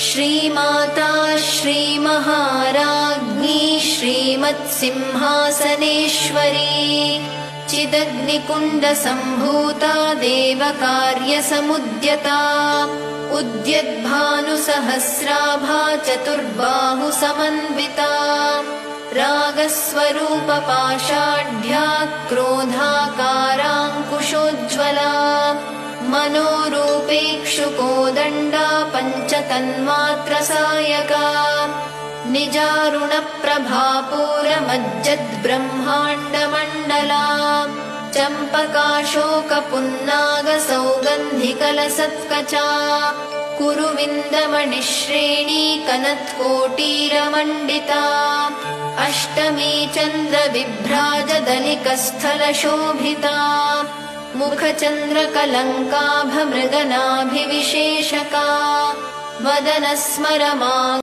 श्रीमाता श्रीमहाराज्ञी श्रीमत्सिंहासनेश्वरी चिदग्निकुण्डसम्भूता देवकार्यसमुद्यता उद्यद्भानुसहस्राभा चतुर्बाहुसमन्विता रागस्वरूपपाषाढ्या क्रोधाकाराङ्कुशोज्ज्वला मनोरूपेक्षुकोदण्डा पञ्चतन्मात्रसायका निजारुणप्रभापूरमज्जद्ब्रह्माण्डमण्डला चम्पकाशोकपुन्नागसौगन्धिकलसत्कचा कुरुविन्दमणिश्रेणी कनत्कोटीरमण्डिता अष्टमी चन्द्रविभ्राजदलिकस्थलशोभिता मुखचन्द्रकलङ्काभमृगनाभिविशेषका वदनस्मरमा